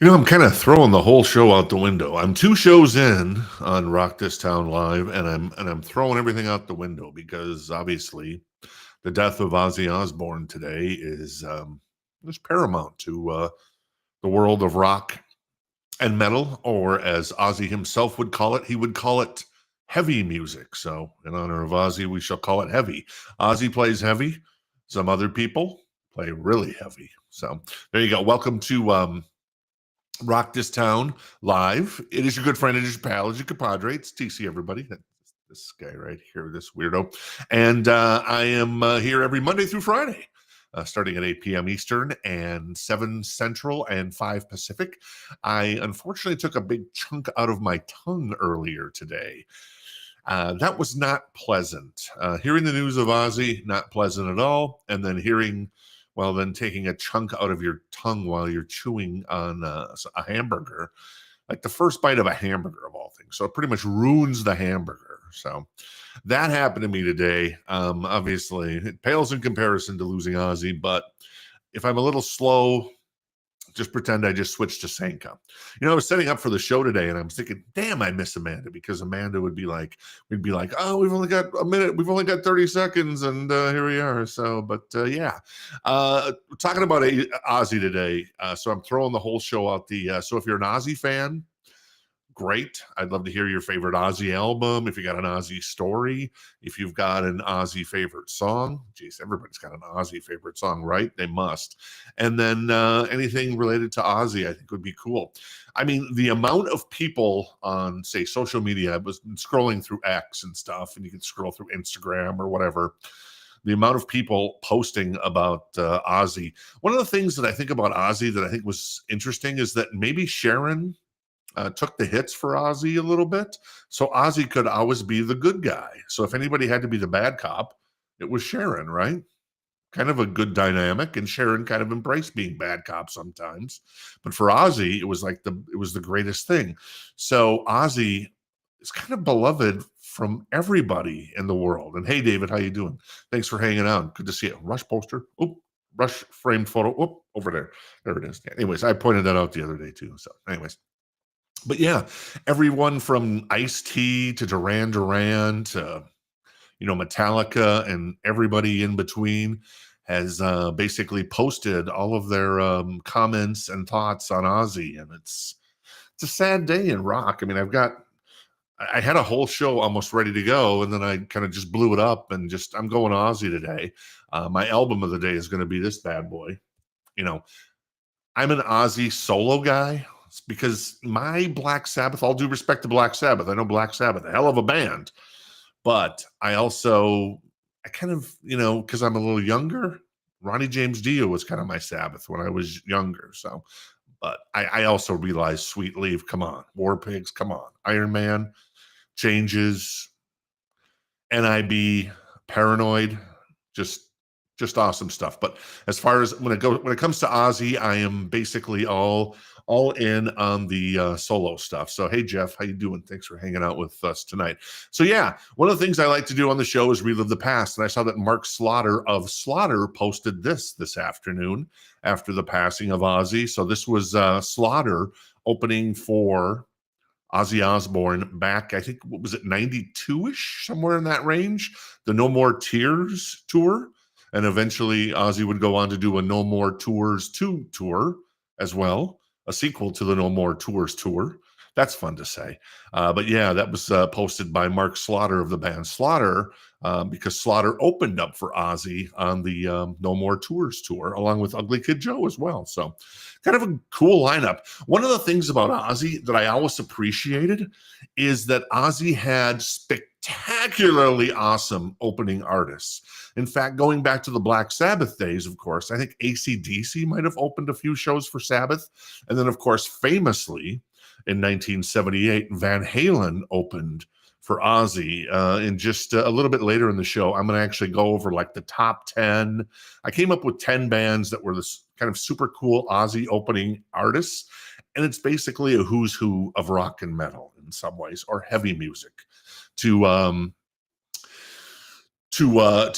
I'm kind of throwing the whole show out the window. I'm 2 shows in on Rock This Town Live, and I'm throwing everything out the window because obviously the death of Ozzy Osbourne today is paramount to the world of rock and metal, or as Ozzy himself would call it, he would call it heavy music. So, in honor of Ozzy, we shall call it heavy. Ozzy plays heavy. Some other people play really heavy. So, there you go. Welcome to Rock This Town Live. It is your good friend, it is your pal, it is your compadre. It's TC, everybody. This guy right here, this weirdo. And I am here every Monday through Friday, starting at 8 p.m. Eastern and 7 Central and 5 Pacific. I unfortunately took a big chunk out of my tongue earlier today. That was not pleasant. Hearing the news of Ozzy, not pleasant at all. And then then taking a chunk out of your tongue while you're chewing on a hamburger, like the first bite of a hamburger of all things. So it pretty much ruins the hamburger. So that happened to me today. Obviously, it pales in comparison to losing Ozzy, but if I'm a little slow, just pretend I just switched to Sanka. I was setting up for the show today and I'm thinking, damn, I miss Amanda, because Amanda we'd be like, oh, we've only got a minute. We've only got 30 seconds. And here we are. So, but yeah, we're talking about Ozzy today. So I'm throwing the whole show out so if you're an Ozzy fan, great. I'd love to hear your favorite Ozzy album. If you got an Ozzy story, if you've got an Ozzy favorite song, geez, everybody's got an Ozzy favorite song, right? They must. And then anything related to Ozzy, I think would be cool. I mean, the amount of people on, say, social media, I was scrolling through X and stuff, and you can scroll through Instagram or whatever. The amount of people posting about Ozzy. One of the things that I think about Ozzy that I think was interesting is that maybe Sharon took the hits for Ozzy a little bit. So Ozzy could always be the good guy. So if anybody had to be the bad cop, it was Sharon, right? Kind of a good dynamic, and Sharon kind of embraced being bad cop sometimes. But for Ozzy, it was the greatest thing. So Ozzy is kind of beloved from everybody in the world. And hey, David, how you doing? Thanks for hanging out. Good to see you. Rush poster. Oh, Rush framed photo. Oh, over there. There it is. Anyways, I pointed that out the other day too. So anyways. But yeah, everyone from Ice-T to Duran Duran to, Metallica and everybody in between has basically posted all of their comments and thoughts on Ozzy. And it's a sad day in rock. I mean, I had a whole show almost ready to go, and then I kind of just blew it up and I'm going Ozzy today. My album of the day is going to be this bad boy. I'm an Ozzy solo guy because my Black Sabbath, all due respect to Black Sabbath, I know Black Sabbath, a hell of a band, but I kind of, because I'm a little younger, Ronnie James Dio was kind of my Sabbath when I was younger. So, but I also realized Sweet Leaf, come on, War Pigs, come on, Iron Man, Changes, NIB, Paranoid, just awesome stuff. But as far as when it comes to Ozzy, I am basically all in on the solo stuff. So hey, Jeff, how you doing? Thanks for hanging out with us tonight. So yeah, one of the things I like to do on the show is relive the past, and I saw that Mark Slaughter of Slaughter posted this afternoon after the passing of Ozzy. So this was Slaughter opening for Ozzy Osbourne back, I think, what was it, 92-ish, somewhere in that range, the No More Tears tour. And eventually Ozzy would go on to do a No More Tours 2 tour as well, a sequel to the No More Tours tour. That's fun to say. But yeah, that was posted by Mark Slaughter of the band Slaughter, because Slaughter opened up for Ozzy on the No More Tours tour, along with Ugly Kid Joe as well. So kind of a cool lineup. One of the things about Ozzy that I always appreciated is that Ozzy had spectacularly awesome opening artists. In fact, going back to the Black Sabbath days, of course, I think AC/DC might have opened a few shows for Sabbath. And then, of course, famously, in 1978, Van Halen opened for Ozzy. And just a little bit later in the show, I'm going to actually go over like the top 10. I came up with 10 bands that were this kind of super cool Ozzy opening artists. And it's basically a who's who of rock and metal in some ways, or heavy music, to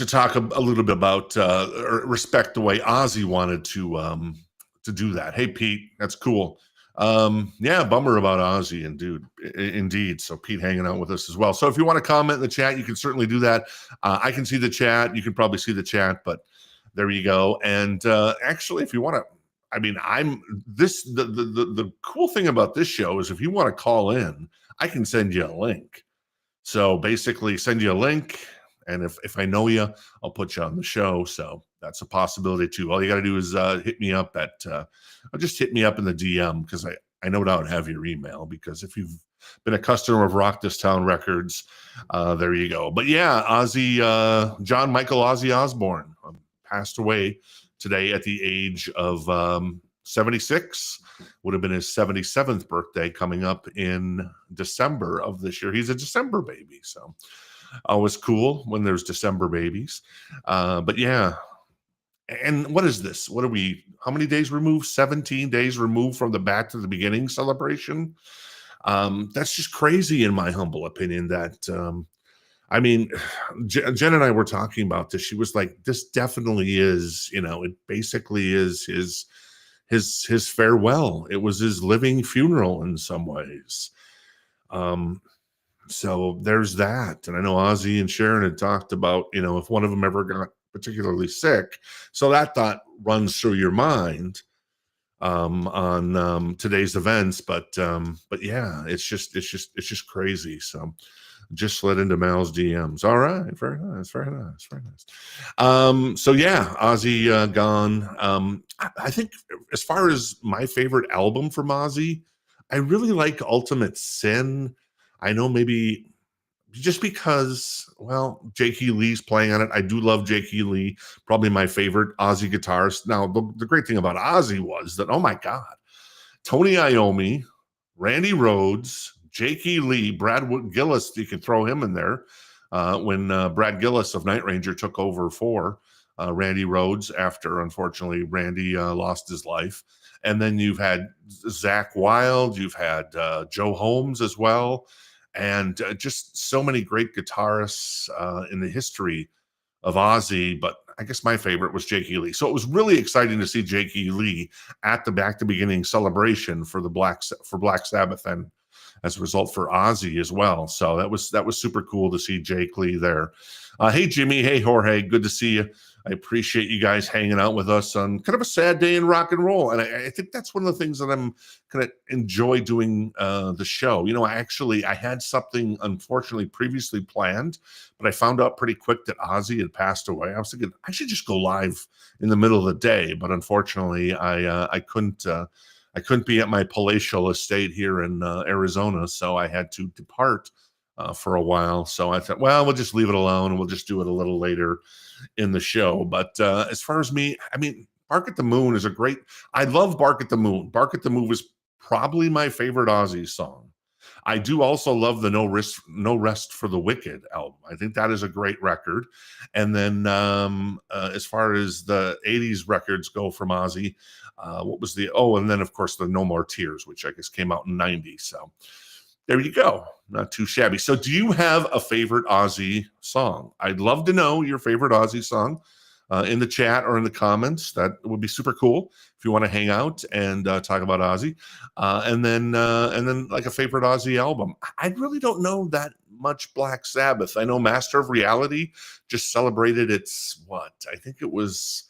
talk a little bit about or respect the way Ozzy wanted to do that. Hey, Pete, that's cool. Yeah, bummer about Ozzy, and dude, indeed. So Pete hanging out with us as well. So if you want to comment in the chat, you can certainly do that. I can see the chat. You can probably see the chat, but there you go. And actually, if you want to, I mean, the cool thing about this show is if you want to call in, I can send you a link. So basically, send you a link, and if I know you, I'll put you on the show. So that's a possibility too. All you got to do is hit me up just hit me up in the DM, because I no doubt have your email, because if you've been a customer of Rock This Town Records, there you go. But yeah, John Michael Ozzy Osbourne passed away today at the age of 76. Would have been his 77th birthday coming up in December of this year. He's a December baby, so always cool when there's December babies. But yeah, and what is this? What are we? How many days removed? 17 days removed from the Back to the Beginning celebration. That's just crazy, in my humble opinion. I mean, Jen and I were talking about this. She was like, "This definitely is. It basically is his farewell. It was his living funeral in some ways." So there's that. And I know Ozzy and Sharon had talked about, if one of them ever got particularly sick. So that thought runs through your mind on today's events. But yeah, it's just crazy. So just slid into Mal's DMs. All right, very nice. So yeah, Ozzy gone. I think as far as my favorite album from Ozzy, I really like Ultimate Sin. I know maybe just because, well, Jake E. Lee's playing on it. I do love Jake E. Lee, probably my favorite Ozzy guitarist. Now, the great thing about Ozzy was that, oh my God, Tony Iommi, Randy Rhoads, Jake E. Lee, Brad Gillis, you could throw him in there when Brad Gillis of Night Ranger took over for Randy Rhoads after, unfortunately, Randy lost his life. And then you've had Zakk Wylde, you've had Joe Holmes as well, and just so many great guitarists in the history of Ozzy. But I guess my favorite was Jake E. Lee. So it was really exciting to see Jake E. Lee at the Back to Beginning celebration for Black Sabbath, and as a result for Ozzy as well. So that was super cool to see Jake Lee there. Hey Jimmy, hey Jorge, good to see you. I appreciate you guys hanging out with us on kind of a sad day in rock and roll. And I think that's one of the things that I'm kind of enjoy doing the show. I had something unfortunately previously planned, but I found out pretty quick that Ozzy had passed away. I was thinking I should just go live in the middle of the day, but unfortunately I couldn't be at my palatial estate here in Arizona, so I had to depart for a while. So I thought, well, we'll just leave it alone and we'll just do it a little later in the show. But as far as me, I mean, Bark at the Moon is I love Bark at the Moon. Bark at the Moon is probably my favorite Ozzy song. I do also love the No Rest for the Wicked album. I think that is a great record. And then as far as the 80s records go from Ozzy, and then of course the No More Tears, which I guess came out in 90. So there you go. Not too shabby. So do you have a favorite Ozzy song? I'd love to know your favorite Ozzy song in the chat or in the comments. That would be super cool if you want to hang out and talk about Ozzy. And then like a favorite Ozzy album. I really don't know that much Black Sabbath. I know Master of Reality just celebrated I think it was,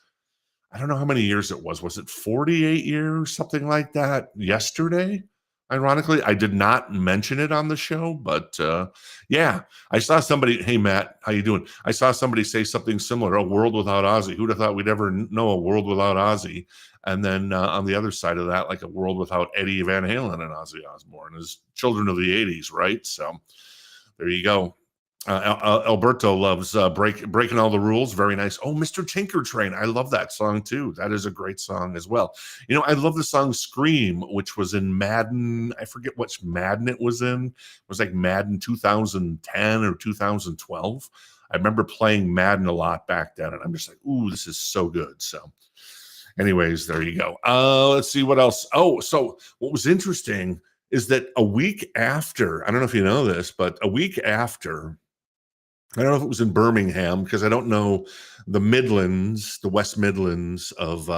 I don't know how many years it was. Was it 48 years, something like that, yesterday? Ironically, I did not mention it on the show, but yeah, I saw somebody. Hey, Matt, how you doing? I saw somebody say something similar. A world without Ozzy. Who'd have thought we'd ever know a world without Ozzy? And then on the other side of that, like a world without Eddie Van Halen and Ozzy Osbourne as children of the '80s, right? So there you go. Alberto loves breaking all the rules. Very nice. Oh, Mr. Tinker Train. I love that song too. That is a great song as well. I love the song Scream, which was in Madden. I forget which Madden it was in. It was like Madden 2010 or 2012. I remember playing Madden a lot back then, and I'm just like, ooh, this is so good. So anyways, there you go. Let's see what else. Oh, so what was interesting is that a week after, I don't know if you know this, but a week after, I don't know if it was in Birmingham, because I don't know the West Midlands of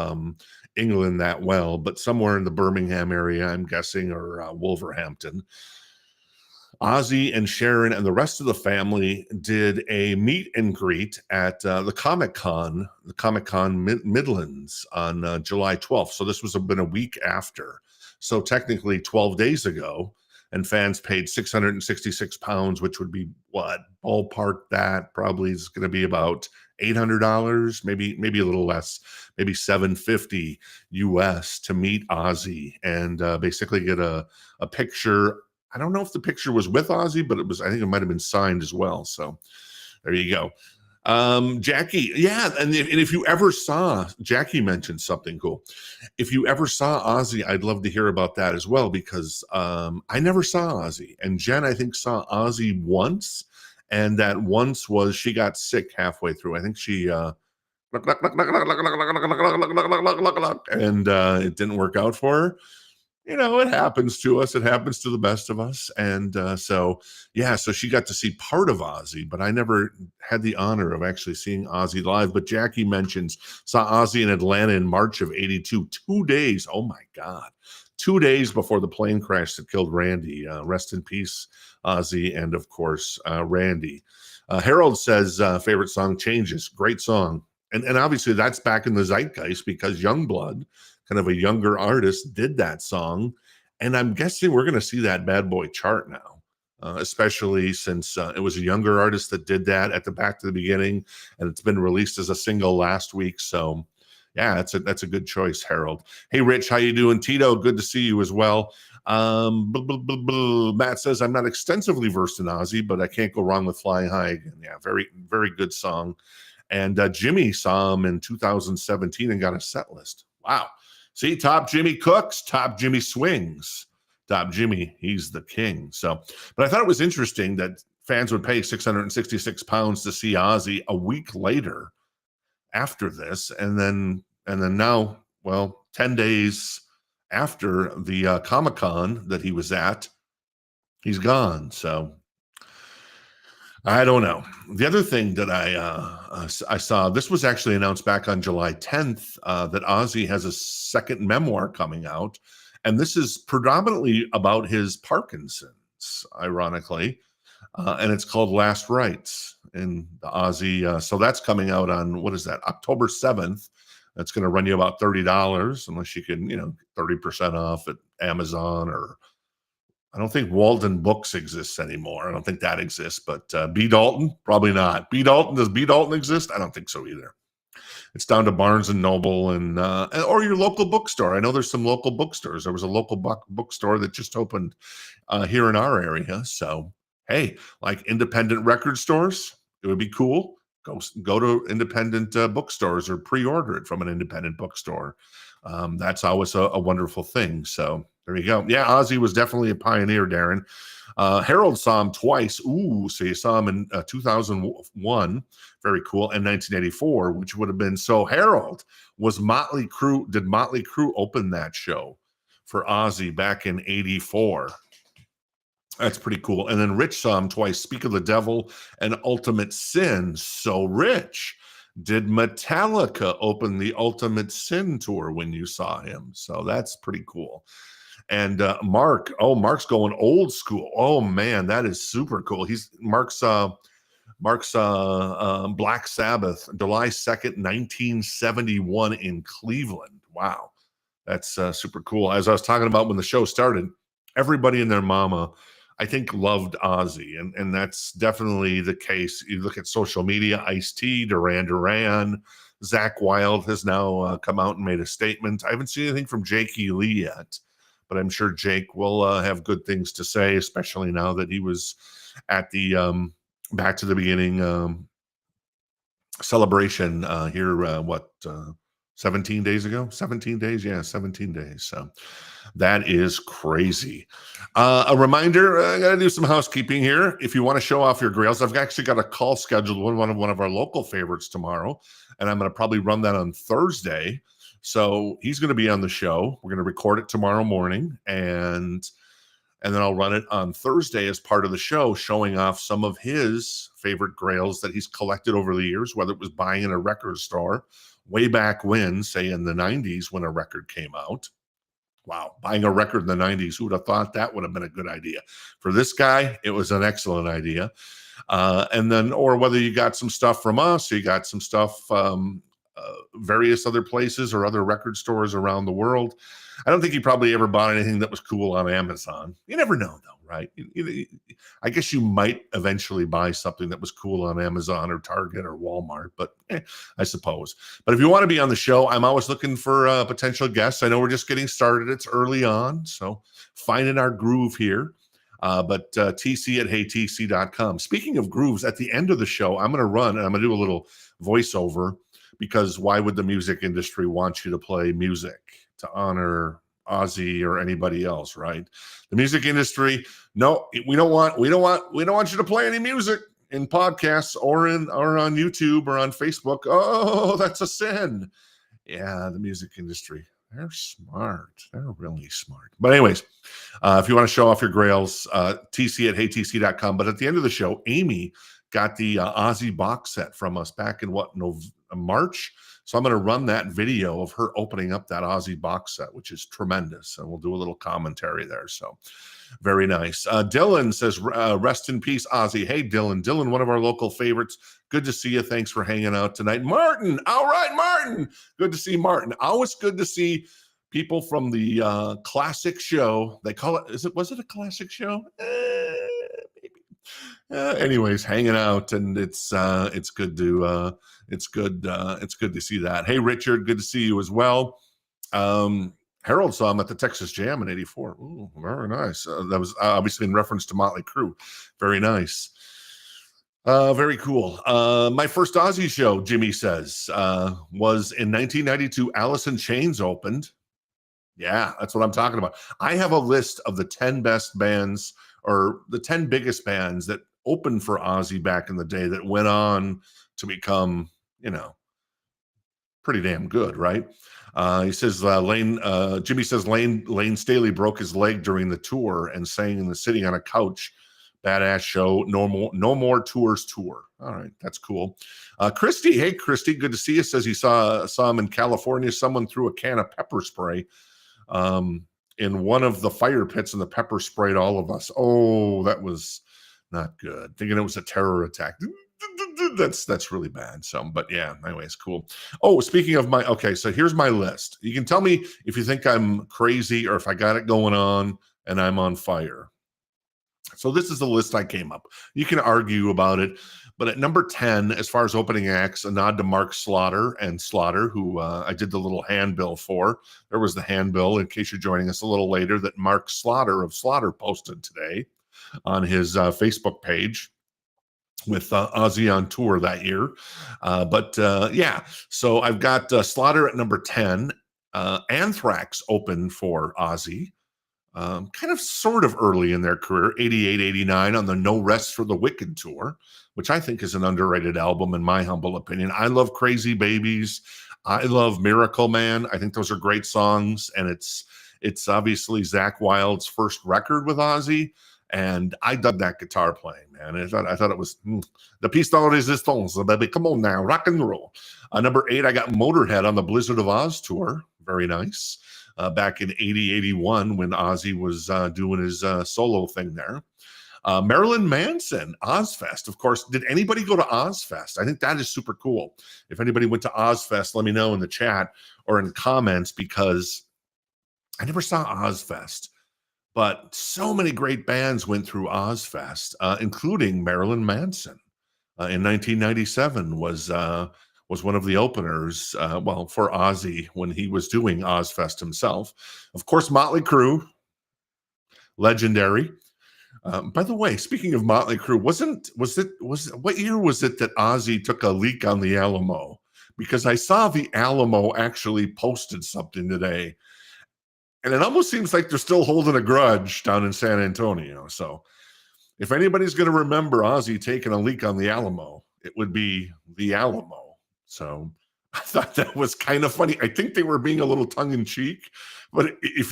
England that well, but somewhere in the Birmingham area, I'm guessing, or Wolverhampton. Ozzy and Sharon and the rest of the family did a meet and greet at the Comic-Con Midlands on July 12th. So this was been a week after. So technically 12 days ago, and fans paid £666, which would be what? Ballpark that probably is going to be about $800, maybe a little less, maybe $750 US to meet Ozzy and basically get a picture. I don't know if the picture was with Ozzy, but I think it might have been signed as well. So there you go. Jackie, yeah, and if you ever saw, Jackie mentioned something cool. If you ever saw Ozzy, I'd love to hear about that as well, because I never saw Ozzy, and Jen, I think, saw Ozzy once, and that once was she got sick halfway through. I think she and it didn't work out for her. It happens to us. It happens to the best of us. And so she got to see part of Ozzy, but I never had the honor of actually seeing Ozzy live. But Jackie mentions, saw Ozzy in Atlanta in March of 82, 2 days. Oh my God. 2 days before the plane crash that killed Randy. Rest in peace, Ozzy. And of course, Randy. Harold says, favorite song, Changes. Great song. And obviously that's back in the zeitgeist because Youngblood, kind of a younger artist, did that song. And I'm guessing we're going to see that bad boy chart now, especially since it was a younger artist that did that at the back to the beginning, and it's been released as a single last week. So yeah, that's a good choice, Harold. Hey, Rich, how you doing? Tito, good to see you as well. Matt says, I'm not extensively versed in Ozzy, but I can't go wrong with Flying High again. Yeah, very, very good song. And Jimmy saw him in 2017 and got a set list. Wow. See, top Jimmy cooks, top Jimmy swings. Top Jimmy, he's the king. So, but I thought it was interesting that fans would pay £666 to see Ozzy a week later after this. And then now, well, 10 days after the Comic-Con that he was at, he's gone. So I don't know. The other thing that I saw, this was actually announced back on July 10th, that Ozzy has a second memoir coming out, and this is predominantly about his Parkinson's, ironically, and it's called Last Rites. And the Ozzy, so that's coming out on, what is that, October 7th. That's going to run you about $30, unless you can, 30% off at Amazon, or I don't think Walden Books exists anymore. I don't think that exists, but B. Dalton, probably not. Does B. Dalton exist? I don't think so either. It's down to Barnes and Noble and or your local bookstore. I know there's some local bookstores. There was a local bookstore that just opened here in our area. So, hey, like independent record stores, it would be cool. Go to independent bookstores or pre-order it from an independent bookstore. That's always a wonderful thing. So there you go. Yeah, Ozzy was definitely a pioneer, Darren. Harold saw him twice. Ooh, so you saw him in 2001. Very cool. And 1984, which would have been, so Harold was Motley Crue. Did Motley Crue open that show for Ozzy back in 84? That's pretty cool. And then Rich saw him twice. Speak of the Devil and Ultimate Sin. So Rich, did Metallica open the Ultimate Sin tour when you saw him? So that's pretty cool. And Mark's going old school. Oh man, that is super cool. Mark's Black Sabbath, July 2nd, 1971 in Cleveland. Wow, that's super cool. As I was talking about when the show started, everybody and their mama, I think, loved Ozzy, and that's definitely the case. You look at social media, Ice-T, Duran Duran, Zakk Wylde has now come out and made a statement. I haven't seen anything from Jake E. Lee yet, but I'm sure Jake will have good things to say, especially now that he was at the Back to the Beginning celebration here, 17 days ago? 17 days? Yeah, 17 days. So that is crazy. A reminder, I got to do some housekeeping here. If you want to show off your grails, I've actually got a call scheduled with one of our local favorites tomorrow, and I'm going to probably run that on Thursday. So he's going to be on the show. We're going to record it tomorrow morning, and then I'll run it on Thursday as part of the show, showing off some of his favorite grails that he's collected over the years, whether it was buying in a record store way back when, say in the 90s when a record came out. Wow, buying a record in the 90s, who would have thought that would have been a good idea? For this guy, it was an excellent idea. And then, or whether you got some stuff from us, you got some stuff various other places or other record stores around the world. I don't think he probably ever bought anything that was cool on Amazon. You never know, though, right? I guess you might eventually buy something that was cool on Amazon or Target or Walmart, but I suppose. But if you want to be on the show, I'm always looking for potential guests. I know we're just getting started. It's early on, so finding our groove here. But TC at heytc.com. Speaking of grooves, at the end of the show, I'm going to run and I'm going to do a little voiceover, because why would the music industry want you to play music to honor Ozzy or anybody else, right? The music industry, no, we don't want you to play any music in podcasts or on YouTube or on Facebook. Oh, that's a sin. Yeah, the music industry. They're smart. They're really smart. But anyways, if you want to show off your grails, TC at heytc.com. But at the end of the show, Amy got the Ozzy box set from us back in March. So I'm going to run that video of her opening up that Ozzy box set, which is tremendous. And we'll do a little commentary there. So very nice. Dylan says, rest in peace, Ozzy. Hey, Dylan. Dylan, one of our local favorites. Good to see you. Thanks for hanging out tonight. Martin. All right, Martin. Good to see Martin. Always good to see people from the classic show. They call it, was it a classic show? Maybe. Anyways, hanging out, and it's good to see that. Hey, Richard, good to see you as well. Harold saw him at the Texas Jam in '84. Ooh, very nice. That was obviously in reference to Motley Crue. Very nice. Very cool. My first Ozzy show, Jimmy says, was in 1992. Alice in Chains opened. Yeah, that's what I'm talking about. I have a list of the 10 best bands, or the 10 biggest bands that opened for Ozzy back in the day that went on to become, pretty damn good, right? He says, Jimmy says Lane Staley broke his leg during the tour and sang in the sitting on a couch. Badass show. No more tours tour. All right, that's cool. Christy, hey Christy, good to see you. Says he saw him in California. Someone threw a can of pepper spray in one of the fire pits, and the pepper sprayed all of us. Oh, that was not good. Thinking it was a terror attack. That's really bad. So, but yeah, anyways, cool. Oh, speaking of so here's my list. You can tell me if you think I'm crazy or if I got it going on and I'm on fire. So this is the list I came up. You can argue about it, but at number 10, as far as opening acts, a nod to Mark Slaughter, who I did the little handbill for. There was the handbill, in case you're joining us a little later, that Mark Slaughter of Slaughter posted today on his Facebook page with Ozzy on tour that year. So I've got Slaughter at number 10. Anthrax opened for Ozzy. Kind of sort of early in their career, 88, 89 on the No Rest for the Wicked tour, which I think is an underrated album in my humble opinion. I love Crazy Babies. I love Miracle Man. I think those are great songs, and it's obviously Zakk Wylde's first record with Ozzy, and I dug that guitar playing, man. I thought it was the piece de resistance, baby. Come on now, rock and roll. Number 8, I got Motorhead on the Blizzard of Oz tour. Very nice. Back in 80, 81 when Ozzy was doing his solo thing there. Marilyn Manson, Ozfest. Of course, did anybody go to Ozfest? I think that is super cool. If anybody went to Ozfest, let me know in the chat or in the comments, because I never saw Ozfest. But so many great bands went through Ozfest, including Marilyn Manson. In 1997 was one of the openers, for Ozzy when he was doing Ozfest himself. Of course, Motley Crue, legendary. By the way, speaking of Motley Crue, what year was it that Ozzy took a leak on the Alamo? Because I saw the Alamo actually posted something today, and it almost seems like they're still holding a grudge down in San Antonio. So if anybody's going to remember Ozzy taking a leak on the Alamo, it would be the Alamo. So I thought that was kind of funny. I think they were being a little tongue in cheek, but if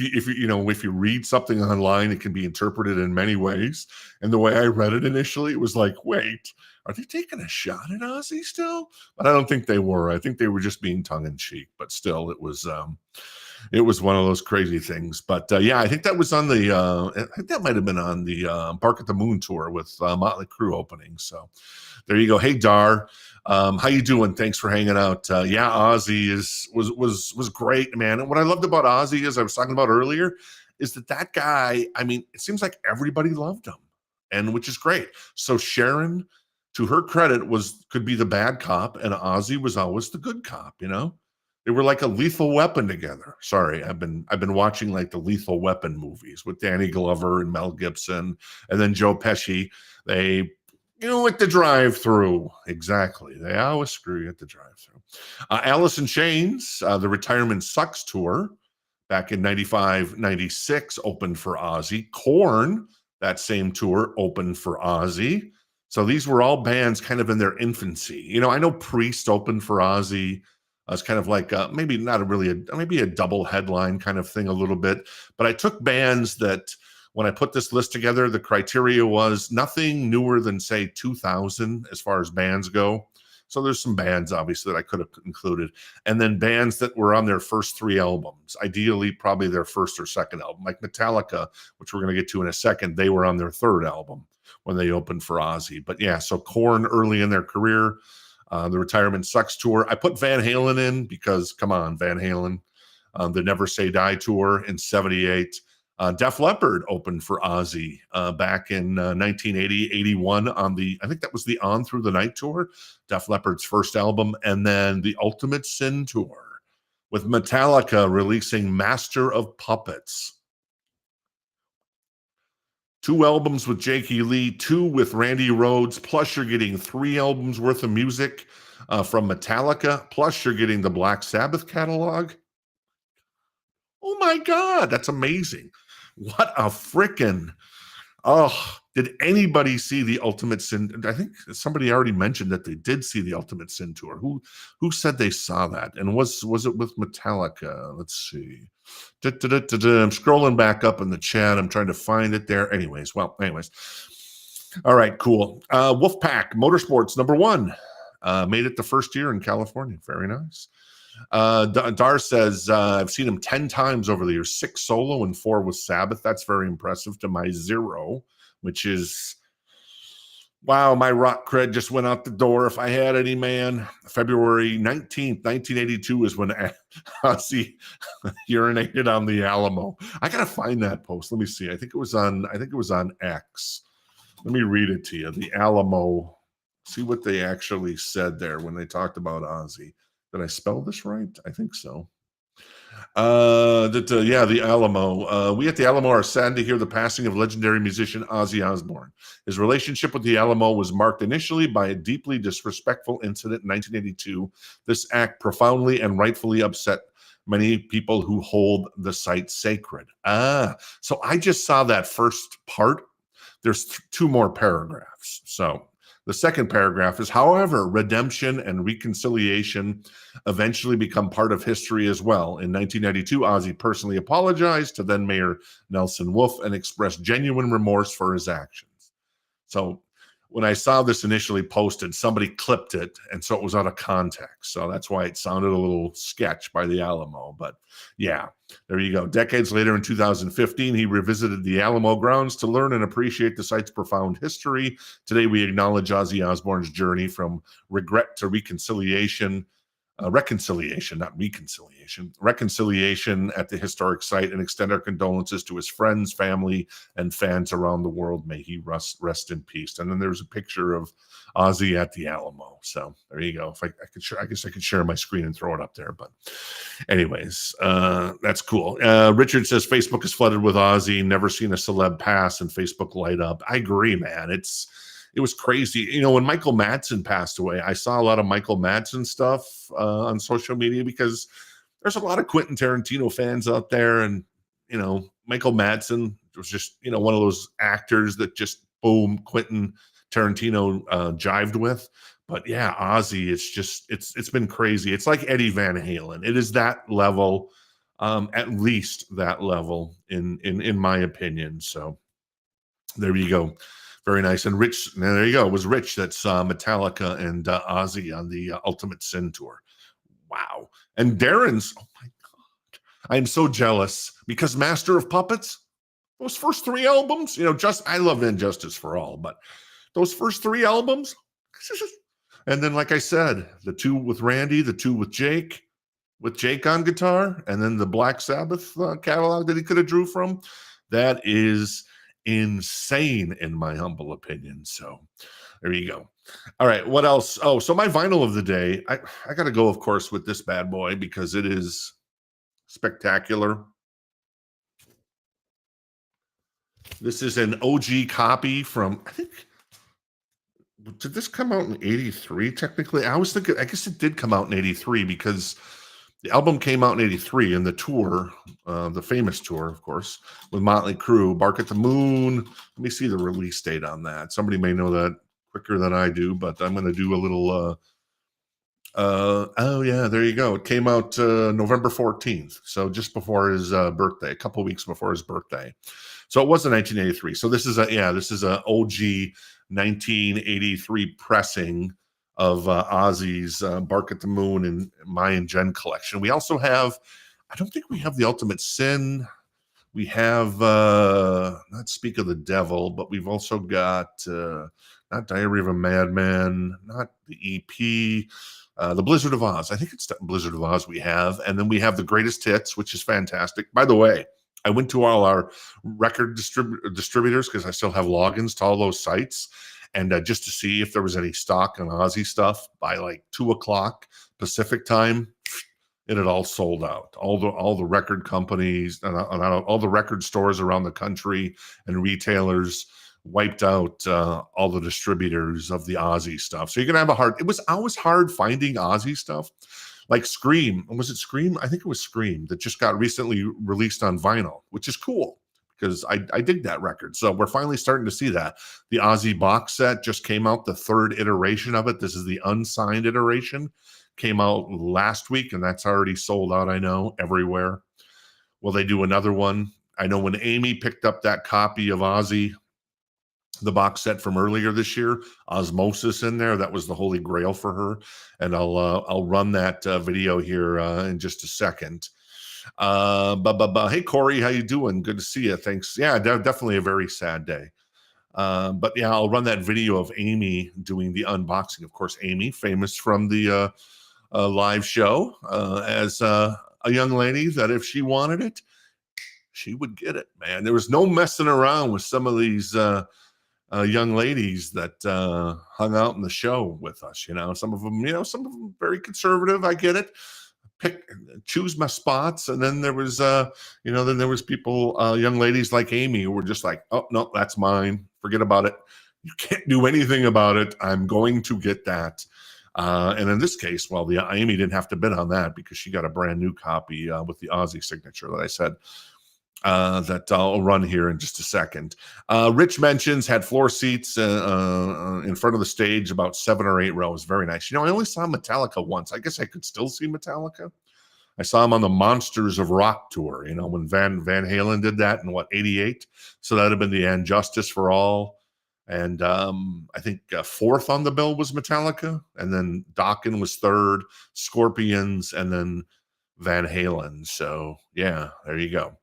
you read something online, it can be interpreted in many ways. And the way I read it initially, it was like, wait, are they taking a shot at Ozzy still? But I don't think they were. I think they were just being tongue in cheek. But still, it was one of those crazy things. But yeah, I think that was on the I think that might have been on the Bark at the Moon tour with Motley Crue opening. So there you go. Hey Dar, how you doing? Thanks for hanging out. Yeah, Ozzy was great, man. And what I loved about Ozzy, as I was talking about earlier, is that guy. I mean, it seems like everybody loved him, and which is great. So Sharon, to her credit, could be the bad cop, and Ozzy was always the good cop. They were like a Lethal Weapon together. Sorry, I've been watching like the Lethal Weapon movies with Danny Glover and Mel Gibson, and then Joe Pesci. They, at the drive-through, exactly. They always screw you at the drive-through. Alice in Chains, the Retirement Sucks tour, back in 95, 96, opened for Ozzy. Korn, that same tour, opened for Ozzy. So these were all bands kind of in their infancy. I know Priest opened for Ozzy. It's kind of like maybe not maybe a double headline kind of thing a little bit. But I took bands that when I put this list together, the criteria was nothing newer than, say, 2000 as far as bands go. So there's some bands, obviously, that I could have included. And then bands that were on their first 3 albums, ideally probably their first or second album, like Metallica, which we're going to get to in a second. They were on their 3rd album when they opened for Ozzy. But yeah, so Korn early in their career, the Retirement Sucks tour. I put Van Halen in because, come on, Van Halen. The Never Say Die tour in 78. Def Leppard opened for Ozzy back in 1980, 81 on I think that was the On Through the Night tour, Def Leppard's first album, and then the Ultimate Sin tour with Metallica releasing Master of Puppets. 2 albums with Jakey Lee, 2 with Randy Rhoads, plus you're getting 3 albums worth of music from Metallica, plus you're getting the Black Sabbath catalog. Oh my God, that's amazing. What a freaking, did anybody see the Ultimate Sin? I think somebody already mentioned that they did see the Ultimate Sin tour. Who said they saw that? And was it with Metallica? Let's see. I'm scrolling back up in the chat. I'm trying to find it there. Anyways. All right, cool. Wolfpack Motorsports #1 made it the first year in California. Very nice. Dar says, I've seen him 10 times over the years, 6 solo and 4 with Sabbath. That's very impressive to my 0, which is, wow, my rock cred just went out the door if I had any, man. February 19th, 1982 is when Ozzy urinated on the Alamo. I got to find that post. Let me see. I think it was on X. Let me read it to you. The Alamo. See what they actually said there when they talked about Ozzy. Did I spell this right? I think so. The Alamo. We at the Alamo are saddened to hear the passing of legendary musician Ozzy Osbourne. His relationship with the Alamo was marked initially by a deeply disrespectful incident in 1982. This act profoundly and rightfully upset many people who hold the site sacred. So I just saw that first part. There's 2 more paragraphs. So the second paragraph is, however, redemption and reconciliation eventually become part of history as well. In 1992, Ozzy personally apologized to then Mayor Nelson Wolff and expressed genuine remorse for his actions. So when I saw this initially posted, somebody clipped it, and so it was out of context. So that's why it sounded a little sketch by the Alamo. But yeah, there you go. Decades later, in 2015, he revisited the Alamo grounds to learn and appreciate the site's profound history. Today, we acknowledge Ozzy Osbourne's journey from regret to reconciliation at the historic site, and extend our condolences to his friends, family, and fans around the world. May he rest in peace. And then there's a picture of Ozzy at the Alamo. So there you go. If I guess I could share my screen and throw it up there. But anyways, that's cool. Richard says Facebook is flooded with Ozzy. Never seen a celeb pass and Facebook light up. I agree, man. It was crazy. When Michael Madsen passed away, I saw a lot of Michael Madsen stuff on social media because there's a lot of Quentin Tarantino fans out there. And, Michael Madsen was just, one of those actors that just, boom, Quentin Tarantino jived with. But yeah, Ozzy, it's been crazy. It's like Eddie Van Halen. It is that level, at least that level in my opinion. So there you go. Very nice. And Rich, there you go. It was Rich that saw Metallica and Ozzy on the Ultimate Sin tour. Wow. And Darren's, oh my God. I am so jealous because Master of Puppets, those first 3 albums, I love Injustice for All, but those first 3 albums, and then, like I said, the 2 with Randy, the 2 with Jake on guitar, and then the Black Sabbath catalog that he could have drew from. That is insane, in my humble opinion. So there you go. All right, what else? Oh, so my vinyl of the day, I got to go, of course, with this bad boy because it is spectacular. This is an OG copy from, I think, did this come out in 83 technically? I was thinking, I guess it did come out in 83 because the album came out in 83 and the tour, the famous tour, of course, with Motley Crue, Bark at the Moon. Let me see the release date on that. Somebody may know that quicker than I do, but I'm going to do a little, oh yeah, there you go. It came out November 14th. So just before his birthday, a couple weeks before his birthday. So it was in 1983. So this is a OG 1983 pressing of Ozzy's Bark at the Moon and My and Jen collection. We also have, I don't think we have the Ultimate Sin. We have not Speak of the Devil, but we've also got not Diary of a Madman, not the EP, the Blizzard of Oz. I think it's the Blizzard of Oz we have. And then we have the Greatest Hits, which is fantastic. By the way, I went to all our record distributors because I still have logins to all those sites. And just to see if there was any stock on Ozzy stuff by like 2:00 Pacific time, it had all sold out. All the record companies and all the record stores around the country and retailers wiped out all the distributors of the Ozzy stuff. So you're gonna have it was always hard finding Ozzy stuff. Like Scream, was it Scream? I think it was Scream that just got recently released on vinyl, which is cool because I dig that record. So we're finally starting to see that. The Ozzy box set just came out, the 3rd iteration of it. This is the unsigned iteration. Came out last week, and that's already sold out, I know, everywhere. Will they do another one? I know when Amy picked up that copy of Ozzy, the box set from earlier this year, Osmosis in there, that was the holy grail for her. And I'll run that video here in just a second. Hey Corey, how you doing? Good to see you. Thanks. Yeah, definitely a very sad day. But yeah, I'll run that video of Amy doing the unboxing. Of course, Amy, famous from the live show as a young lady that if she wanted it, she would get it, man. There was no messing around with some of these young ladies that hung out in the show with us. Some of them very conservative. I get it. Choose my spots. And then there was, people, young ladies like Amy who were just like, oh, no, that's mine. Forget about it. You can't do anything about it. I'm going to get that. And in this case, Amy didn't have to bid on that because she got a brand new copy with the Ozzy signature that I said. That I'll run here in just a second. Rich mentions had floor seats in front of the stage, about 7 or 8 rows. Very nice. I only saw Metallica once. I guess I could still see Metallica. I saw him on the Monsters of Rock tour, when Van Halen did that in 88. So that'd have been the Injustice for All. And I think 4th on the bill was Metallica. And then Dokken was 3rd, Scorpions, and then Van Halen. So yeah, there you go.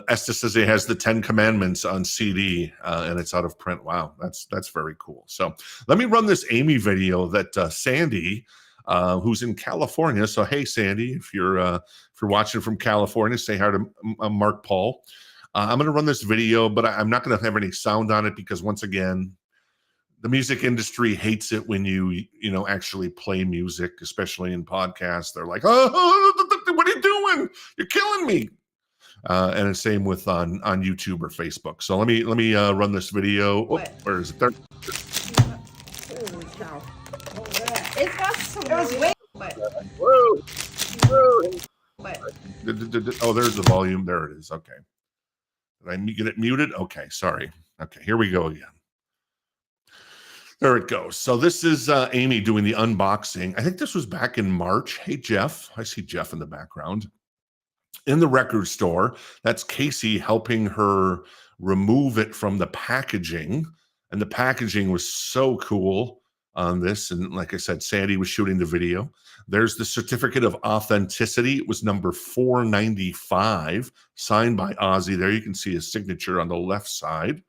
Esther says he has the 10 Commandments on CD and it's out of print. Wow, that's very cool. So let me run this Amy video that Sandy, who's in California. So hey, Sandy, if you're watching from California, say hi to Mark Paul. I'm going to run this video, but I'm not going to have any sound on it because once again, the music industry hates it when you actually play music, especially in podcasts. They're like, oh, what are you doing? You're killing me. And the same with on YouTube or Facebook. So let me run this video. Oh, where is it? There. Holy cow! It's got some. It was way. Oh, there's the volume. There it is. Okay. Did I get it muted? Okay, sorry. Okay, here we go again. There it goes. So this is Amy doing the unboxing. I think this was back in March. Hey, Jeff. I see Jeff in the background. In the record store, that's Casey helping her remove it from the packaging and the packaging was so cool on this. And like I said, Sandy was shooting the video. There's the certificate of authenticity. It was number 495, signed by Ozzy. There you can see his signature on the left side.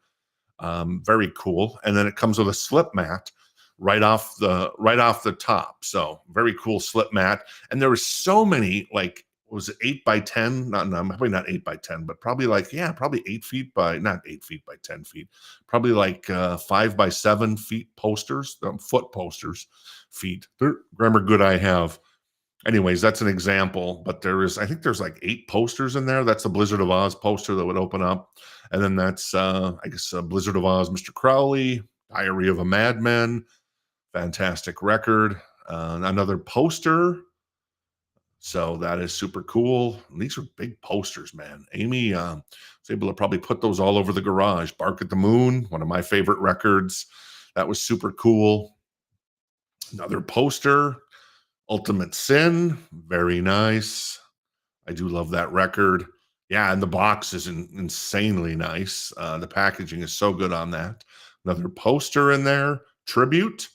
Very cool. And then it comes with a slip mat right off the top. So very cool slip mat. And there were so many, like, was it 8 by 10? No, probably not 8 by 10, but probably probably 8 feet by, not 8 feet by 10 feet, probably like 5 by 7 feet posters, foot posters, feet. They're grammar good I have. Anyways, that's an example, but I think there's like 8 posters in there. That's the Blizzard of Oz poster that would open up. And then that's, I guess, Blizzard of Oz, Mr. Crowley, Diary of a Madman, fantastic record. Another poster. So that is super cool. And these are big posters, man. Amy was able to probably put those all over the garage. Bark at the Moon, one of my favorite records. That was super cool. Another poster. Ultimate Sin, very nice. I do love that record. Yeah, and the box is insanely nice. The packaging is so good on that. Another poster in there. Tribute.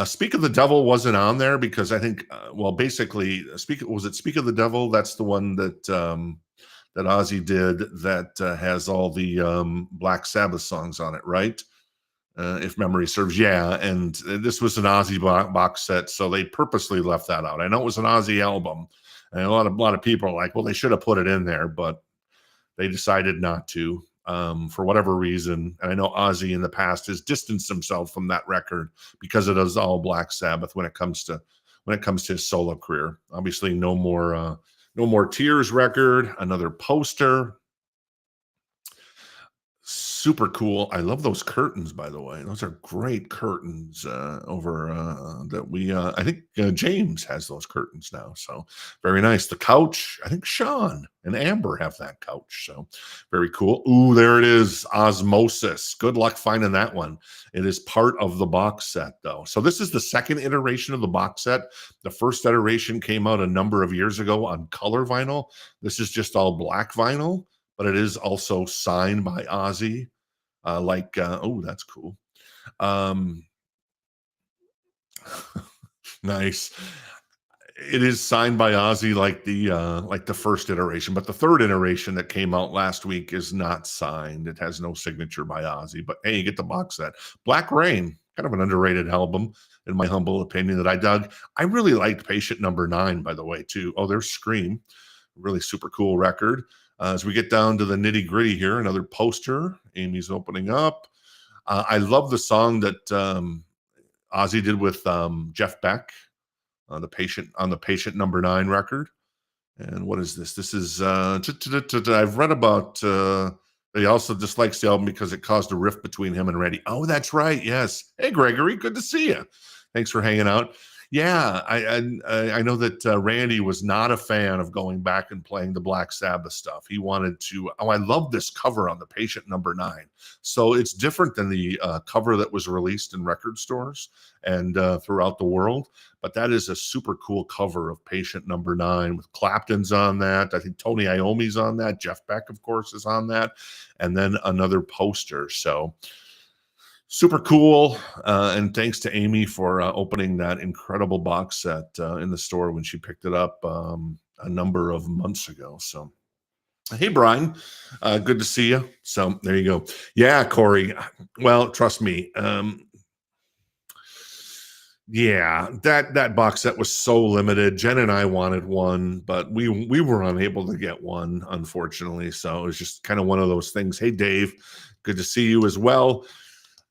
Speak of the Devil wasn't on there because I think, basically, Speak of the Devil? That's the one that that Ozzy did that has all the Black Sabbath songs on it, right? If memory serves. Yeah, and this was an Ozzy box set, so they purposely left that out. I know it was an Ozzy album, and a lot of people are like, well, they should have put it in there, but they decided not to for whatever reason. And I know Ozzy in the past has distanced himself from that record because it is all Black Sabbath when it comes to his solo career. Obviously, no more Tears record. Another poster. Super cool. I love those curtains, by the way. Those are great curtains over that we I think James has those curtains now. So very nice. The couch, I think Sean and Amber have that couch. So very cool. Ooh, there it is. Osmosis. Good luck finding that one. It is part of the box set, though. So this is the second iteration of the box set. The first iteration came out a number of years ago on color vinyl. This is just all black vinyl, but it is also signed by Ozzy. Oh, that's cool. Nice. It is signed by Ozzy like the first iteration, but the third iteration that came out last week is not signed. It has no signature by Ozzy, but hey, you get the box set. Black Rain, kind of an underrated album, in my humble opinion, that I dug. I really liked Patient Number 9, by the way, too. Oh, there's Scream. Really super cool record. As we get down to the nitty gritty here, another poster. Amy's opening up. I love the song that Ozzy did with Jeff Beck, the Patient Number 9 record. And what is this? This is I've read about. He also dislikes the album because it caused a rift between him and Randy. Oh, that's right. Yes. Hey, Gregory, good to see you. Thanks for hanging out. Yeah, I know that Randy was not a fan of going back and playing the Black Sabbath stuff. He wanted to. Oh, I love this cover on the Patient Number 9. So it's different than the cover that was released in record stores and throughout the world. But that is a super cool cover of Patient Number 9 with Clapton's on that. I think Tony Iommi's on that. Jeff Beck, of course, is on that. And then another poster. So super cool. And thanks to Amy for opening that incredible box set in the store when she picked it up a number of months ago. So, hey, Brian, good to see you. So there you go. Yeah, Corey. Well, trust me. Yeah, that box set was so limited. Jen and I wanted one, but we were unable to get one, unfortunately. So it was just kind of one of those things. Hey, Dave, good to see you as well.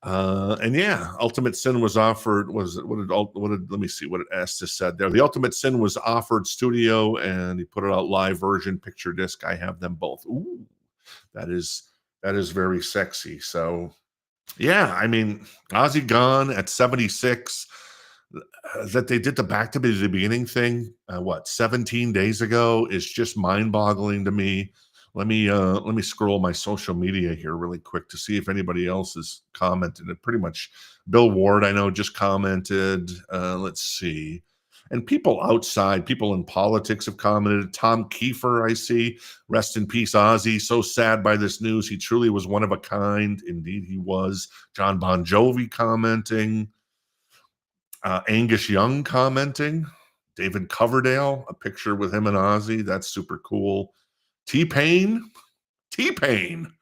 And yeah, Ultimate Sin was offered. Let me see what it Estes said there. The Ultimate Sin was offered studio, and he put it out live version picture disc. I have them both. Ooh, that is very sexy. So yeah, I mean, Ozzy gone at 76. That they did the back to the beginning thing, 17 days ago is just mind-boggling to me. Let me scroll my social media here really quick to see if anybody else has commented. It pretty much Bill Ward, I know, just commented. Let's see. And people outside, people in politics have commented. Tom Kiefer, I see. Rest in peace, Ozzy. So sad by this news. He truly was one of a kind. Indeed, he was. John Bon Jovi commenting. Angus Young commenting. David Coverdale, a picture with him and Ozzy. That's super cool. T-Pain. T-Pain.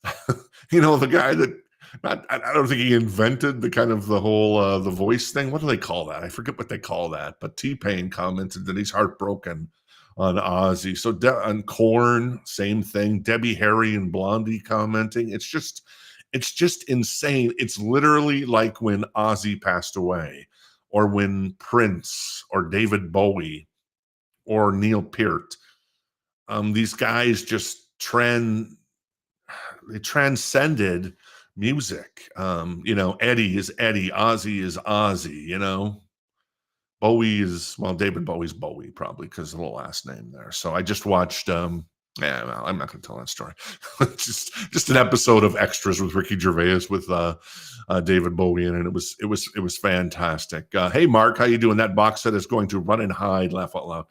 The guy that I don't think he invented the kind of the whole the voice thing. What do they call that? I forget what they call that. But T-Pain commented that he's heartbroken on Ozzy. So on Korn, same thing. Debbie Harry and Blondie commenting. It's just insane. It's literally like when Ozzy passed away, or when Prince or David Bowie or Neil Peart. These guys just they transcended music. Eddie is Eddie, Ozzy is Ozzy, Bowie is, well, David Bowie's Bowie, probably because of the last name there. So I just watched I'm not going to tell that story. just an episode of Extras with Ricky Gervais with David Bowie in it. It was fantastic. Hey Mark, how you doing? That box set is going to run and hide, laugh out loud.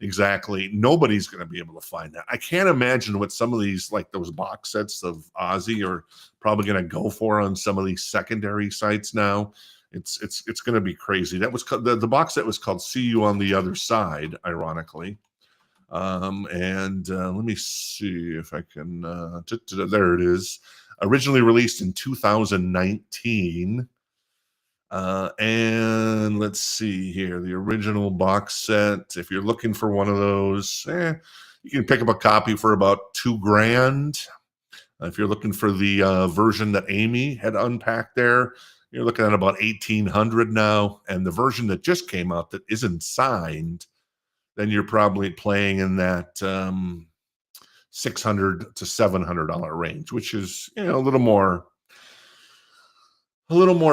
Exactly. Nobody's going to be able to find that. I can't imagine what some of these, like those box sets of Ozzy, are probably going to go for on some of these secondary sites now. It's going to be crazy. That was the box set was called "See You on the Other Side," ironically. Let me see if I can. There it is. Originally released in 2019. And let's see here, the original box set. If you're looking for one of those, you can pick up a copy for about $2,000. If you're looking for the version that Amy had unpacked there, you're looking at about $1,800 now. And the version that just came out that isn't signed, then you're probably playing in that $600 to $700 range, which is a little more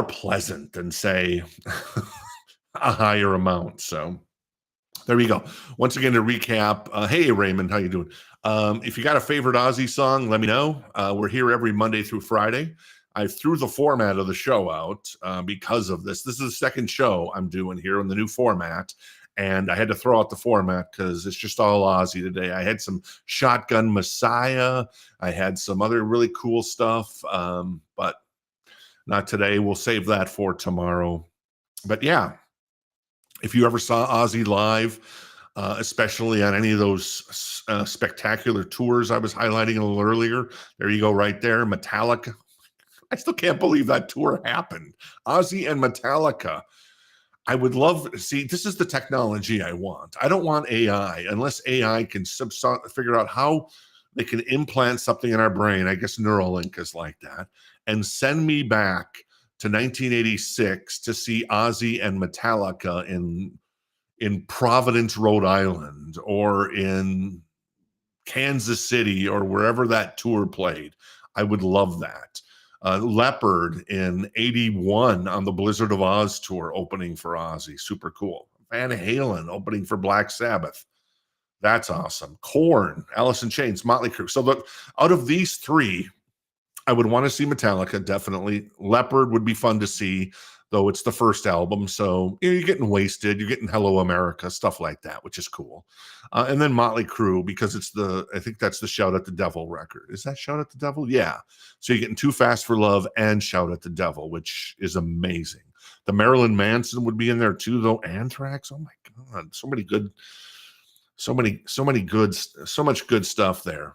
pleasant than, say, a higher amount. So there you go. Once again, to recap, hey Raymond, how you doing? If you got a favorite Ozzy song, let me know. We're here every Monday through Friday. I threw the format of the show out because of this. This is the second show I'm doing here in the new format. And I had to throw out the format because it's just all Ozzy today. I had some Shotgun Messiah. I had some other really cool stuff, but not today. We'll save that for tomorrow. But yeah, if you ever saw Ozzy live, especially on any of those spectacular tours I was highlighting a little earlier, there you go right there. Metallica. I still can't believe that tour happened. Ozzy and Metallica. I would love to see, this is the technology I want. I don't want AI unless AI can figure out how they can implant something in our brain. I guess Neuralink is like that, and send me back to 1986 to see Ozzy and Metallica in Providence, Rhode Island, or in Kansas City, or wherever that tour played. I would love that. Leopard in 81 on the Blizzard of Oz tour opening for Ozzy. Super cool. Van Halen opening for Black Sabbath. That's awesome. Korn, Alice in Chains, Motley Crue. So look, out of these three, I would want to see Metallica, definitely. Leopard would be fun to see, though it's the first album. So you're getting Wasted, you're getting Hello America, stuff like that, which is cool. And then Motley Crue, because I think that's the Shout at the Devil record. Is that Shout at the Devil? Yeah. So you're getting Too Fast for Love and Shout at the Devil, which is amazing. The Marilyn Manson would be in there too, though. Anthrax. Oh my God. So much good stuff there.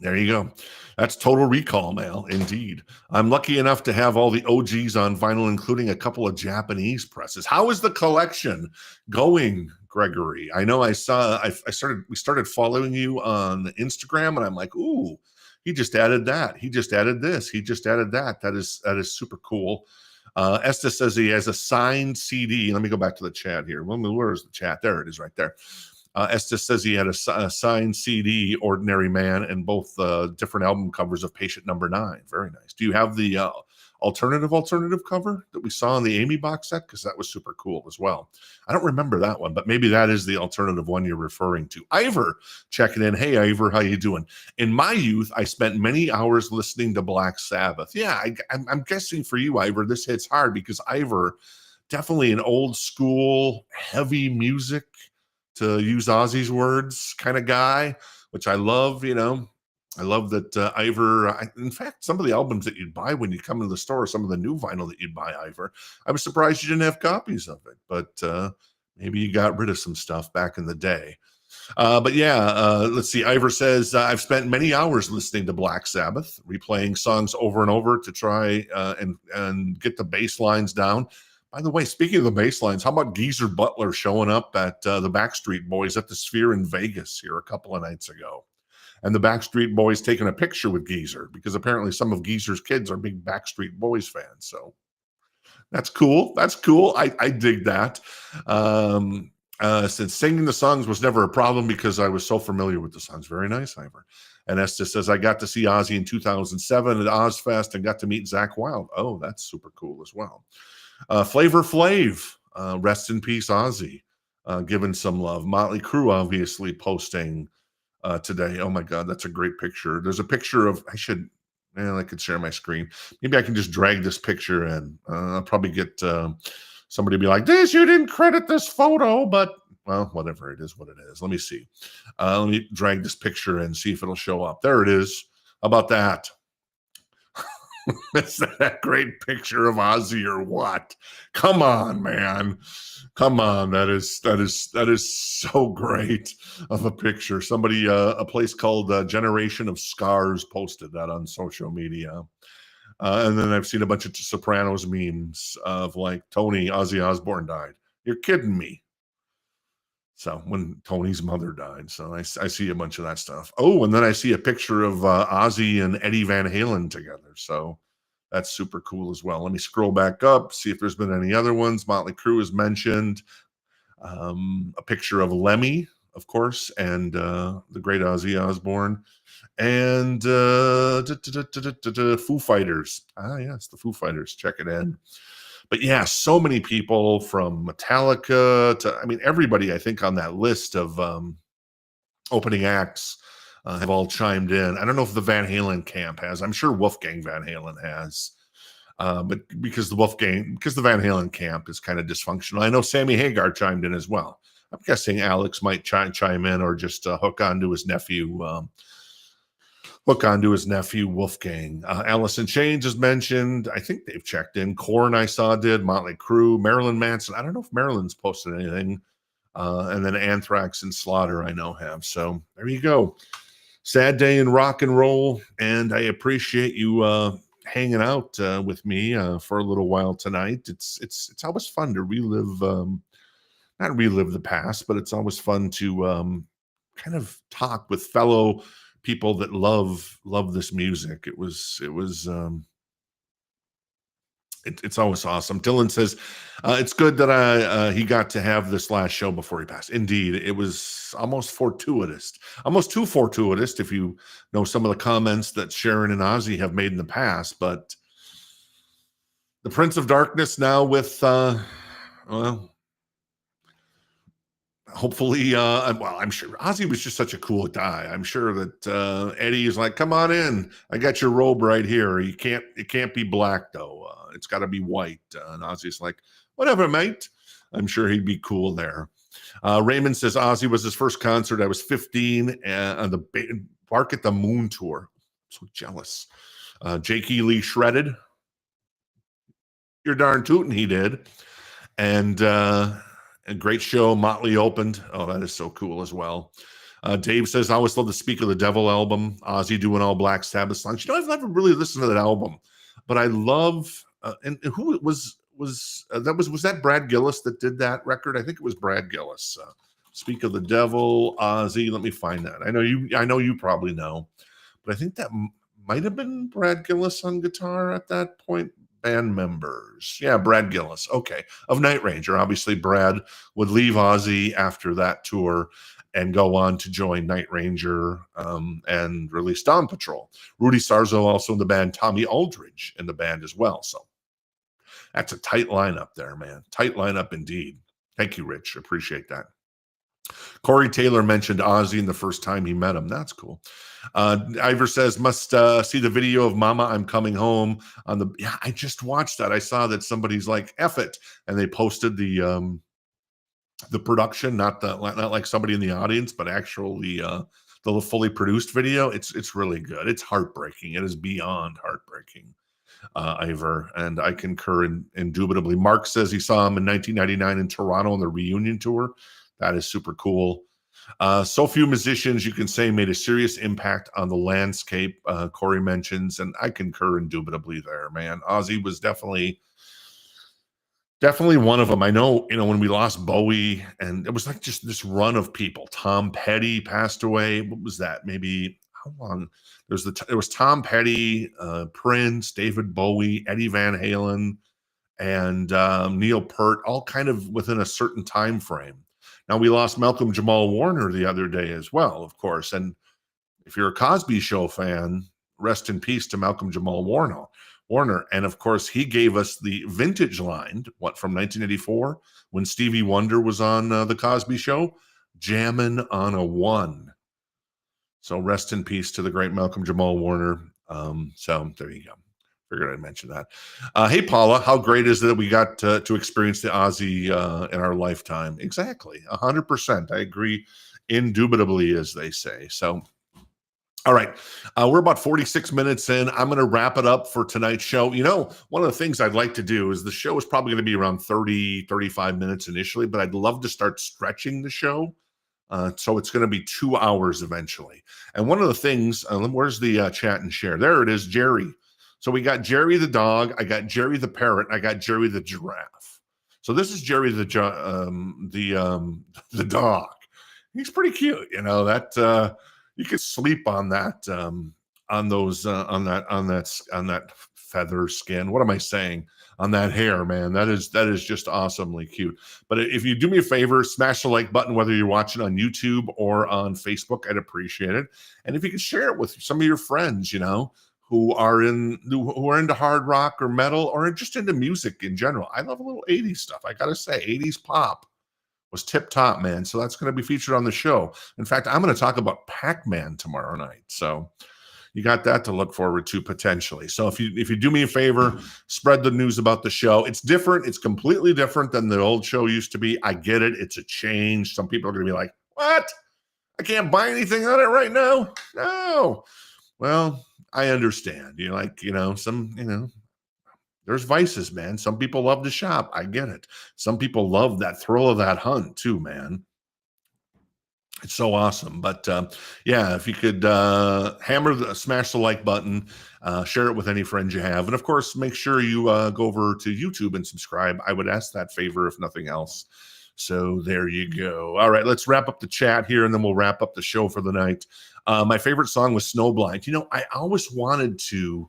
There you go. That's Total Recall mail, indeed. I'm lucky enough to have all the OGs on vinyl, including a couple of Japanese presses. How is the collection going, Gregory? I know we started following you on Instagram, and I'm like, ooh, he just added that. He just added this. He just added that. That is super cool. Estes says he has a signed CD. Let me go back to the chat here. Where is the chat? There it is right there. Estes says he had a signed CD, Ordinary Man, and both different album covers of Patient Number 9. Very nice. Do you have the alternative cover that we saw in the Amy box set? Because that was super cool as well. I don't remember that one, but maybe that is the alternative one you're referring to. Ivor checking in. Hey, Ivor, how you doing? In my youth, I spent many hours listening to Black Sabbath. Yeah, I'm guessing for you, Ivor, this hits hard because Ivor definitely an old school heavy music, to use Ozzy's words, kind of guy, which I love. I love that Ivor. In fact, some of the albums that you'd buy when you come into the store, some of the new vinyl that you'd buy, Ivor, I was surprised you didn't have copies of it, but maybe you got rid of some stuff back in the day. But yeah, let's see. Ivor says, I've spent many hours listening to Black Sabbath, replaying songs over and over to try and get the bass lines down. By the way, speaking of the bass lines, how about Geezer Butler showing up at the Backstreet Boys at the Sphere in Vegas here a couple of nights ago? And the Backstreet Boys taking a picture with Geezer, because apparently some of Geezer's kids are big Backstreet Boys fans. So that's cool. That's cool. I dig that. Since singing the songs was never a problem because I was so familiar with the songs. Very nice, Ivor. And Esther says, I got to see Ozzy in 2007 at Ozfest and got to meet Zakk Wylde. Oh, that's super cool as well. Flavor Flav, rest in peace, Ozzy, giving some love. Motley Crue obviously posting today. Oh my God, that's a great picture. There's a picture of, I could share my screen. Maybe I can just drag this picture in. I'll probably get somebody to be like, you didn't credit this photo, but well, whatever, it is what it is. Let me see. Let me drag this picture in, see if it'll show up. There it is. How about that? Is that a great picture of Ozzy or what? Come on, man. Come on. That is so great of a picture. Somebody, a place called Generation of Scars posted that on social media. And then I've seen a bunch of Sopranos memes of like, Ozzy Osbourne died. You're kidding me. So when Tony's mother died. So I see a bunch of that stuff. Oh, and then I see a picture of Ozzy and Eddie Van Halen together. So that's super cool as well. Let me scroll back up, see if there's been any other ones. Motley Crue is mentioned. A picture of Lemmy, of course, and the great Ozzy Osbourne. And Foo Fighters. Yes, the Foo Fighters. Check it in. But yeah, so many people from Metallica to, everybody, I think, on that list of opening acts have all chimed in. I don't know if the Van Halen camp has. I'm sure Wolfgang Van Halen has. But because the Van Halen camp is kind of dysfunctional. I know Sammy Hagar chimed in as well. I'm guessing Alex might chime in or just hook onto his nephew Wolfgang. Alice in Chains is mentioned. I think they've checked in. Korn, I saw, did. Motley Crue. Marilyn Manson. I don't know if Marilyn's posted anything. And then Anthrax and Slaughter, I know, have. So there you go. Sad day in rock and roll. And I appreciate you hanging out with me for a little while tonight. It's always fun to not relive the past, but it's always fun to kind of talk with fellow people that love this music. It's always awesome. Dylan says it's good that he got to have this last show before he passed. Indeed, it was almost too fortuitous if you know some of the comments that Sharon and Ozzy have made in the past. But the Prince of Darkness now with hopefully, I'm sure Ozzy was just such a cool guy. I'm sure that Eddie is like, come on in. I got your robe right here. It can't be black though. It's got to be white. And Ozzy's like, whatever, mate. I'm sure he'd be cool there. Raymond says Ozzy was his first concert. I was 15 on the Bark at the Moon tour. I'm so jealous. Jake E. Lee shredded. You're darn tootin' he did. And a great show. Motley opened. Oh, that is so cool as well. Dave says, I always love the Speak of the Devil album. Ozzy doing all Black Sabbath songs. I've never really listened to that album, but I love, and who was that Brad Gillis that did that record? I think it was Brad Gillis. Speak of the Devil, Ozzy. Let me find that. I know you probably know, but I think that might have been Brad Gillis on guitar at that point. Band members. Yeah, Brad Gillis. Okay. Of Night Ranger. Obviously, Brad would leave Ozzy after that tour and go on to join Night Ranger and release Dawn Patrol. Rudy Sarzo also in the band. Tommy Aldridge in the band as well. So that's a tight lineup there, man. Tight lineup indeed. Thank you, Rich. Appreciate that. Corey Taylor mentioned Ozzy in the first time he met him. That's cool. Ivor says, must see the video of Mama, I'm Coming Home on the, yeah, I just watched that. I saw that somebody's like, F it. And they posted the production, not like somebody in the audience, but actually the fully produced video. It's really good. It's heartbreaking. It is beyond heartbreaking. Ivor, and I concur indubitably. Mark says he saw him in 1999 in Toronto on the reunion tour. That is super cool. So few musicians you can say made a serious impact on the landscape. Corey mentions, and I concur indubitably there, man. Ozzy was definitely one of them. I know, when we lost Bowie, and it was like just this run of people. Tom Petty passed away. What was that? Maybe how long? There was Tom Petty, Prince, David Bowie, Eddie Van Halen, and Neil Peart, all kind of within a certain time frame. Now we lost Malcolm Jamal Warner the other day as well, of course. And if you're a Cosby Show fan, rest in peace to Malcolm Jamal Warner. And of course, he gave us the vintage line, from 1984, when Stevie Wonder was on the Cosby Show, Jammin' on a One. So rest in peace to the great Malcolm Jamal Warner. So there you go. Figured I'd mention that. Hey, Paula, how great is it that we got to experience the Ozzy in our lifetime? Exactly. 100%. I agree indubitably, as they say. So, all right. We're about 46 minutes in. I'm going to wrap it up for tonight's show. One of the things I'd like to do is the show is probably going to be around 30, 35 minutes initially, but I'd love to start stretching the show. So it's going to be 2 hours eventually. And one of the things, where's the chat and share? There it is, Jerry. So we got Jerry the dog, I got Jerry the parrot, I got Jerry the giraffe. So this is Jerry the dog. He's pretty cute, that you could sleep on that on that feather skin. What am I saying? On that hair, man. That is just awesomely cute. But if you do me a favor, smash the like button, whether you're watching on YouTube or on Facebook, I'd appreciate it. And if you could share it with some of your friends, who are into hard rock or metal or just into music in general. I love a little 80s stuff. I gotta say, 80s pop was tip top, man. So that's going to be featured on the show. In fact, I'm going to talk about Pac-Man tomorrow night. So you got that to look forward to potentially. So if you do me a favor, spread the news about the show. It's different. It's completely different than the old show used to be. I get it. It's a change. Some people are going to be like, what? I can't buy anything on it right now? No. Well, I understand. There's vices, man. Some people love to shop. I get it. Some people love that thrill of that hunt too, man. It's so awesome. But if you could smash the like button, share it with any friends you have. And of course, make sure you go over to YouTube and subscribe. I would ask that favor if nothing else. So there you go. All right, let's wrap up the chat here and then we'll wrap up the show for the night. My favorite song was Snowblind. I always wanted to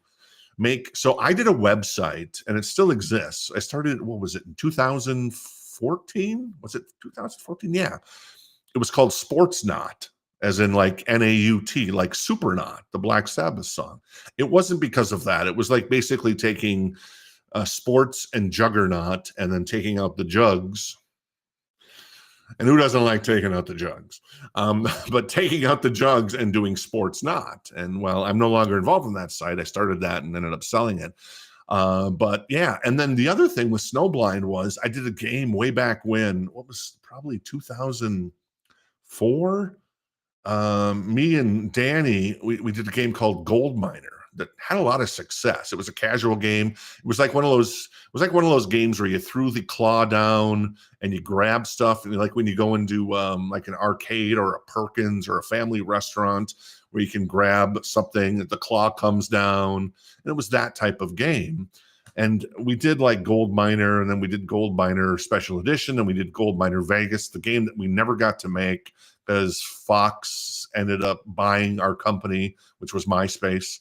so I did a website and it still exists. I started, what was it, in 2014? Was it 2014? Yeah. It was called Sportsnaut, as in like N-A-U-T, like Supernaut, the Black Sabbath song. It wasn't because of that. It was like basically taking sports and juggernaut and then taking out the jugs. And who doesn't like taking out the jugs? But taking out the jugs and doing Sportsnaut. And well, I'm no longer involved in that site. I started that and ended up selling it. But yeah, and then the other thing with Snowblind was I did a game way back when, what was probably 2004? Me and Danny, we did a game called Gold Miner that had a lot of success. It was a casual game. It was like one of those games where you threw the claw down and you grab stuff, and like when you go into like an arcade or a Perkins or a family restaurant where you can grab something, the claw comes down, and it was that type of game. And we did like Gold Miner, and then we did Gold Miner Special Edition, and we did Gold Miner Vegas, the game that we never got to make because Fox ended up buying our company, which was MySpace.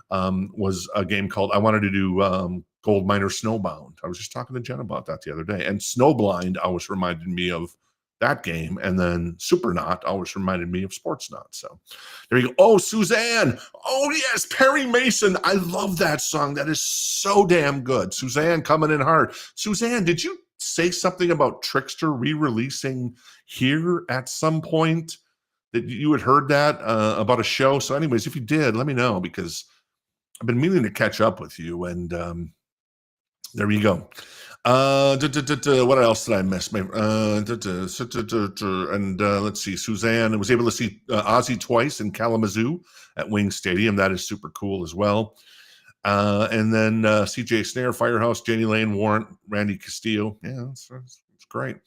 Was a game called, I wanted to do Gold Miner Snowbound. I was just talking to Jen about that the other day. And Snowblind always reminded me of that game. And then Supernaut always reminded me of Sportsnaut. So there you go. Oh, Suzanne. Oh, yes. Perry Mason. I love that song. That is so damn good. Suzanne coming in hard. Suzanne, did you say something about Trickster re-releasing here at some point? That you had heard that about a show? So anyways, if you did, let me know, because I've been meaning to catch up with you. And there you go. What else did I miss? And let's see. Suzanne was able to see Ozzy twice in Kalamazoo at Wing Stadium. That is super cool as well. And then CJ Snare, Firehouse, Jenny Lane, Warrant, Randy Castillo. Yeah, it's great.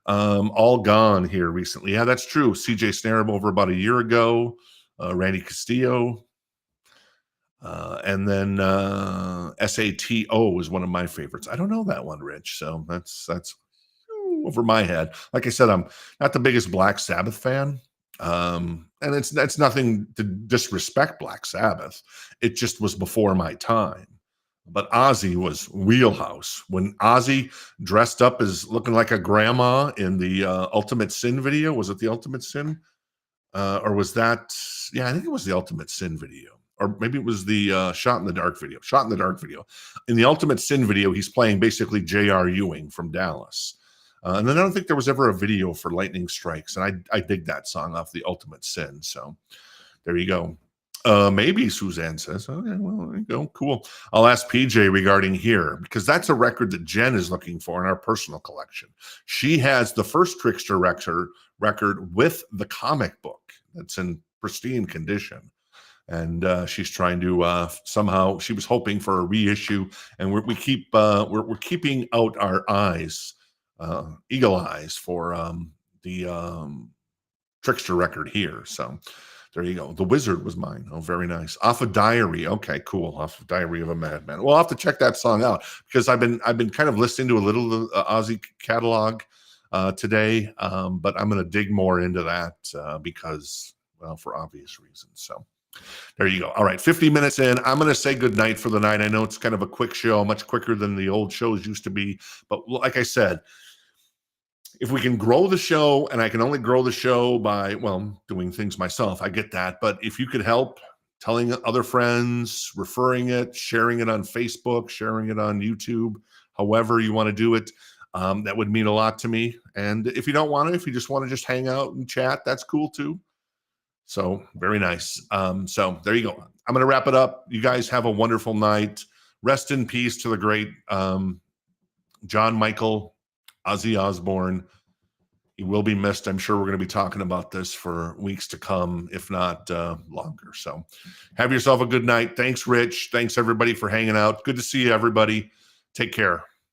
All gone here recently. Yeah, that's true. CJ Snare over about a year ago. Randy Castillo. And then SATO is one of my favorites. I don't know that one, Rich. So that's over my head. Like I said, I'm not the biggest Black Sabbath fan. And it's nothing to disrespect Black Sabbath. It just was before my time. But Ozzy was wheelhouse. When Ozzy dressed up as looking like a grandma in the Ultimate Sin video, was it the Ultimate Sin? Or was that, yeah, I think it was the Ultimate Sin video. Or maybe it was the Shot in the Dark video. Shot in the Dark video. In the Ultimate Sin video, he's playing basically J.R. Ewing from Dallas. And then I don't think there was ever a video for Lightning Strikes. And I dig that song off the Ultimate Sin. So there you go. Maybe, Suzanne says. Okay, well, there you go. Cool. I'll ask PJ regarding here, because that's a record that Jen is looking for in our personal collection. She has the first Trickster record with the comic book that's in pristine condition. And she's trying to somehow, she was hoping for a reissue, and we're keeping out our eyes, eagle eyes, for the Trickster record here. So there you go. The Wizard was mine. Oh, very nice. Off of Diary. Okay, cool. Off of Diary of a Madman. Well, I'll have to check that song out, because I've been kind of listening to a little Ozzy catalog today, but I'm going to dig more into that because, well, for obvious reasons. So there you go. All right, 50 minutes in. I'm going to say goodnight for the night. I know it's kind of a quick show, much quicker than the old shows used to be. But like I said, if we can grow the show, and I can only grow the show by, well, doing things myself, I get that. But if you could help telling other friends, referring it, sharing it on Facebook, sharing it on YouTube, however you want to do it, that would mean a lot to me. And if you don't want to, if you just want to just hang out and chat, that's cool too. So very nice. So there you go. I'm going to wrap it up. You guys have a wonderful night. Rest in peace to the great John Michael, Ozzy Osbourne. He will be missed. I'm sure we're going to be talking about this for weeks to come, if not longer. So have yourself a good night. Thanks, Rich. Thanks, everybody, for hanging out. Good to see you, everybody. Take care.